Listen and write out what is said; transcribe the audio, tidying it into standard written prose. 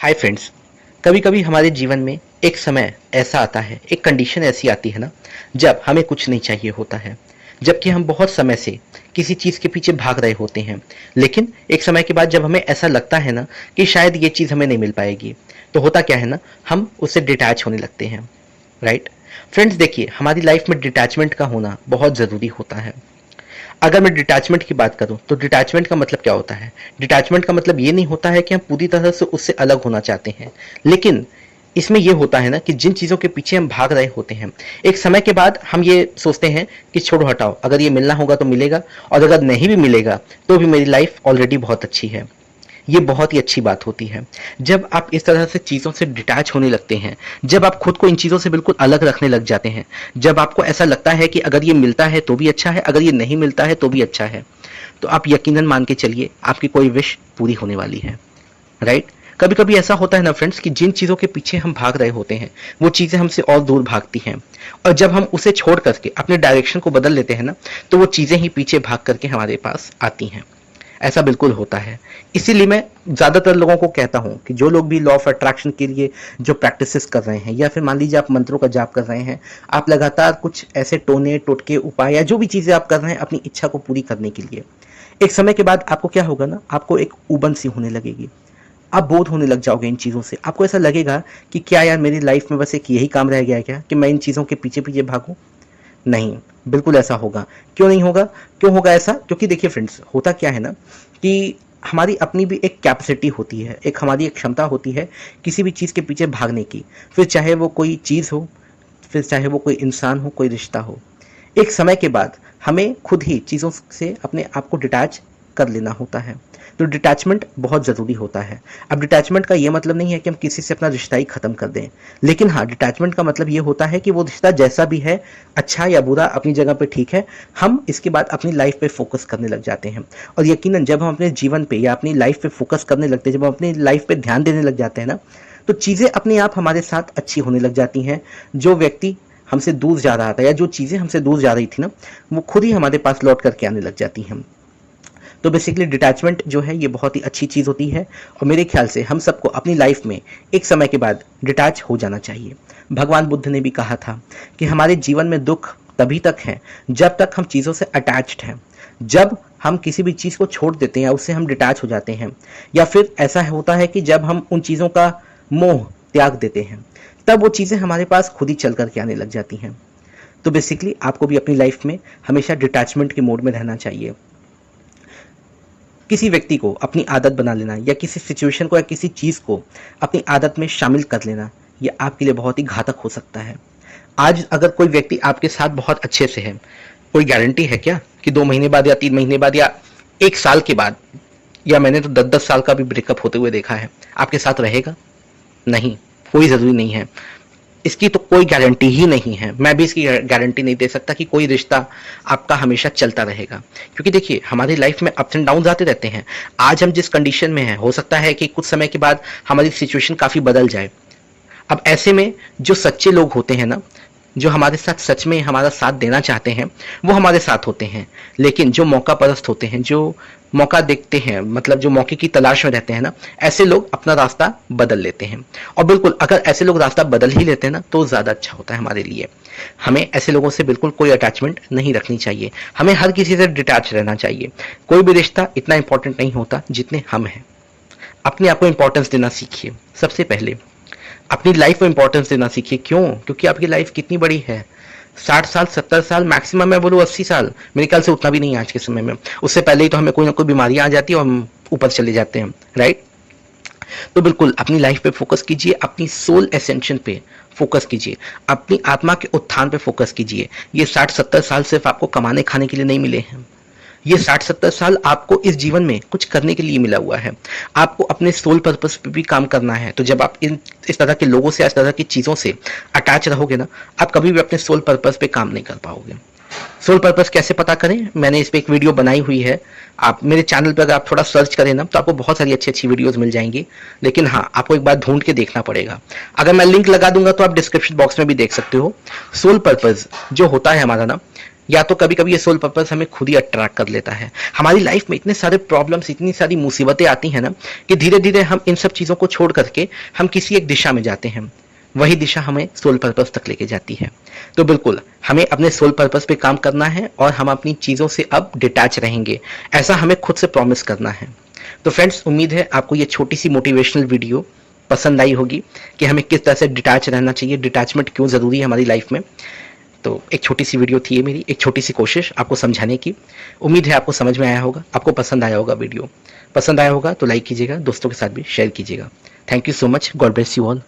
Hi friends. कभी कभी हमारे जीवन में एक समय ऐसा आता है, एक कंडीशन ऐसी आती है ना, जब हमें कुछ नहीं चाहिए होता है, जबकि हम बहुत समय से किसी चीज के पीछे भाग रहे होते हैं। लेकिन एक समय के बाद जब हमें ऐसा लगता है ना कि शायद ये चीज हमें नहीं मिल पाएगी, तो होता क्या है ना, हम उससे डिटैच होने लगते हैं। राइट फ्रेंड्स, देखिए हमारी लाइफ में डिटैचमेंट का होना बहुत जरूरी होता है। अगर मैं डिटैचमेंट की बात करूं तो डिटैचमेंट का मतलब क्या होता है? डिटैचमेंट का मतलब ये नहीं होता है कि हम पूरी तरह से उससे अलग होना चाहते हैं, लेकिन इसमें यह होता है ना कि जिन चीजों के पीछे हम भाग रहे होते हैं, एक समय के बाद हम ये सोचते हैं कि छोड़ो हटाओ, अगर ये मिलना होगा तो मिलेगा, और अगर नहीं भी मिलेगा तो भी मेरी लाइफ ऑलरेडी बहुत अच्छी है। ये बहुत ही अच्छी बात होती है जब आप इस तरह से चीज़ों से डिटैच होने लगते हैं, जब आप खुद को इन चीज़ों से बिल्कुल अलग रखने लग जाते हैं, जब आपको ऐसा लगता है कि अगर ये मिलता है तो भी अच्छा है, अगर ये नहीं मिलता है तो भी अच्छा है, तो आप यकीनन मान के चलिए आपकी कोई विश पूरी होने वाली है। राइट? कभी कभी ऐसा होता है ना फ्रेंड्स कि जिन चीज़ों के पीछे हम भाग रहे होते हैं वो चीज़ें हमसे और दूर भागती हैं, और जब हम उसे छोड़ करके अपने डायरेक्शन को बदल लेते हैं ना, तो वो चीज़ें ही पीछे भाग करके हमारे पास आती हैं। ऐसा बिल्कुल होता है। इसीलिए मैं ज़्यादातर लोगों को कहता हूँ कि जो लोग भी लॉ ऑफ अट्रैक्शन के लिए जो प्रैक्टिसेस कर रहे हैं, या फिर मान लीजिए आप मंत्रों का जाप कर रहे हैं, आप लगातार कुछ ऐसे टोने टोटके उपाय या जो भी चीज़ें आप कर रहे हैं अपनी इच्छा को पूरी करने के लिए, एक समय के बाद आपको क्या होगा ना, आपको एक उबन सी होने लगेगी। आप बोर होने लग जाओगे इन चीज़ों से। आपको ऐसा लगेगा कि क्या यार मेरी लाइफ में बस एक यही काम रह गया है क्या, कि मैं इन चीज़ों के पीछे पीछे भागूं? नहीं, बिल्कुल ऐसा होगा। क्यों नहीं होगा? क्यों होगा ऐसा? क्योंकि देखिए फ्रेंड्स, होता क्या है ना कि हमारी अपनी भी एक कैपेसिटी होती है, एक हमारी एक क्षमता होती है किसी भी चीज़ के पीछे भागने की। फिर चाहे वो कोई चीज़ हो, फिर चाहे वो कोई इंसान हो, कोई रिश्ता हो। एक समय के बाद हमें खुद ही चीज़ों से अपने आप को डिटैच कर लेना होता है। तो डिटैचमेंट बहुत ज़रूरी होता है। अब डिटैचमेंट का ये मतलब नहीं है कि हम किसी से अपना रिश्ता ही ख़त्म कर दें, लेकिन हाँ, डिटैचमेंट का मतलब ये होता है कि वो रिश्ता जैसा भी है, अच्छा या बुरा, अपनी जगह पे ठीक है, हम इसके बाद अपनी लाइफ पे फोकस करने लग जाते हैं। और यकीनन जब हम अपने जीवन पे या अपनी लाइफ पे फोकस करने लगते हैं, जब हम अपनी लाइफ पे ध्यान देने लग जाते हैं ना, तो चीज़ें अपने आप हमारे साथ अच्छी होने लग जाती हैं। जो व्यक्ति हमसे दूर जा रहा था या जो चीज़ें हमसे दूर जा रही थी ना, वो खुद ही हमारे पास लौट करके आने लग जाती हैं। तो बेसिकली डिटैचमेंट जो है ये बहुत ही अच्छी चीज़ होती है, और मेरे ख्याल से हम सबको अपनी लाइफ में एक समय के बाद डिटैच हो जाना चाहिए। भगवान बुद्ध ने भी कहा था कि हमारे जीवन में दुख तभी तक है जब तक हम चीज़ों से अटैच्ड हैं। जब हम किसी भी चीज़ को छोड़ देते हैं या उससे हम डिटैच हो जाते हैं, या फिर ऐसा होता है कि जब हम उन चीज़ों का मोह त्याग देते हैं, तब वो चीज़ें हमारे पास खुद ही चल करके आने लग जाती हैं। तो बेसिकली आपको भी अपनी लाइफ में हमेशा डिटैचमेंट के मोड में रहना चाहिए। किसी व्यक्ति को अपनी आदत बना लेना, या किसी सिचुएशन को या किसी चीज़ को अपनी आदत में शामिल कर लेना, ये आपके लिए बहुत ही घातक हो सकता है। आज अगर कोई व्यक्ति आपके साथ बहुत अच्छे से है, कोई गारंटी है क्या कि 2 महीने बाद या 3 महीने बाद या 1 साल के बाद, या मैंने तो 10-10 साल का भी ब्रेकअप होते हुए देखा है, आपके साथ रहेगा? नहीं, कोई ज़रूरी नहीं है। इसकी तो कोई गारंटी ही नहीं है। मैं भी इसकी गारंटी नहीं दे सकता कि कोई रिश्ता आपका हमेशा चलता रहेगा, क्योंकि देखिए हमारी लाइफ में अप्स एंड डाउन आते रहते हैं। आज हम जिस कंडीशन में हैं, हो सकता है कि कुछ समय के बाद हमारी सिचुएशन काफ़ी बदल जाए। अब ऐसे में जो सच्चे लोग होते हैं ना, जो हमारे साथ सच में हमारा साथ देना चाहते हैं, वो हमारे साथ होते हैं। लेकिन जो मौका परस्त होते हैं, जो मौका देखते हैं, मतलब जो मौके की तलाश में रहते हैं ना, ऐसे लोग अपना रास्ता बदल लेते हैं। और बिल्कुल अगर ऐसे लोग रास्ता बदल ही लेते हैं ना, तो ज़्यादा अच्छा होता है हमारे लिए। हमें ऐसे लोगों से बिल्कुल कोई अटैचमेंट नहीं रखनी चाहिए। हमें हर किसी से डिटैच रहना चाहिए। कोई भी रिश्ता इतना इंपॉर्टेंट नहीं होता जितने हम हैं। अपने आप को इंपॉर्टेंस देना सीखिए। सबसे पहले अपनी लाइफ को इंपॉर्टेंस देना सीखिए। क्यों? क्योंकि आपकी लाइफ कितनी बड़ी है। 60 साल, 70 साल, मैक्सिमम मैं बोलूँ 80 साल, मेरे ख्याल से उतना भी नहीं है आज के समय में। उससे पहले ही तो हमें कोई ना कोई बीमारियां आ जाती है और हम ऊपर चले जाते हैं। राइट? तो बिल्कुल अपनी लाइफ पे फोकस कीजिए, अपनी सोल एसेंशन पे फोकस कीजिए, अपनी आत्मा के उत्थान पे फोकस कीजिए। ये 60-70 साल सिर्फ आपको कमाने खाने के लिए नहीं मिले हैं। ये 60-70 साल आपको इस जीवन में कुछ करने के लिए मिला हुआ है। आपको अपने सोल पर्पस पे भी काम करना है। तो जब आप इस तरह के लोगों से, इस तरह की चीज़ों से अटैच रहोगे ना, आप कभी भी अपने सोल पर्पस पे काम नहीं कर पाओगे। सोल पर्पस कैसे पता करें? मैंने इस पे एक वीडियो बनाई हुई है। आप मेरे चैनल पर अगर आप थोड़ा सर्च करें ना, तो आपको बहुत सारी अच्छी अच्छी वीडियोस मिल जाएंगी। लेकिन हाँ, आपको एक बार ढूंढ के देखना पड़ेगा। अगर मैं लिंक लगा दूंगा तो आप डिस्क्रिप्शन बॉक्स में भी देख सकते हो। सोल पर्पस जो होता है हमारा ना, या तो कभी कभी ये सोल पर्पस हमें खुद ही अट्रैक्ट कर लेता है। हमारी लाइफ में इतने सारे प्रॉब्लम्स, इतनी सारी मुसीबतें आती हैं ना कि धीरे धीरे हम इन सब चीज़ों को छोड़ करके हम किसी एक दिशा में जाते हैं। वही दिशा हमें सोल पर्पस तक लेके जाती है। तो बिल्कुल हमें अपने सोल पर्पस पे काम करना है और हम अपनी चीज़ों से अब डिटैच रहेंगे, ऐसा हमें खुद से प्रॉमिस करना है। तो फ्रेंड्स, उम्मीद है आपको ये छोटी सी मोटिवेशनल वीडियो पसंद आई होगी कि हमें किस तरह से डिटैच रहना चाहिए, डिटैचमेंट क्यों ज़रूरी है हमारी लाइफ में। तो एक छोटी सी वीडियो थी ये मेरी, एक छोटी सी कोशिश आपको समझाने की। उम्मीद है आपको समझ में आया होगा, आपको पसंद आया होगा। वीडियो पसंद आया होगा तो लाइक कीजिएगा, दोस्तों के साथ भी शेयर कीजिएगा। Thank you so much. God bless you all.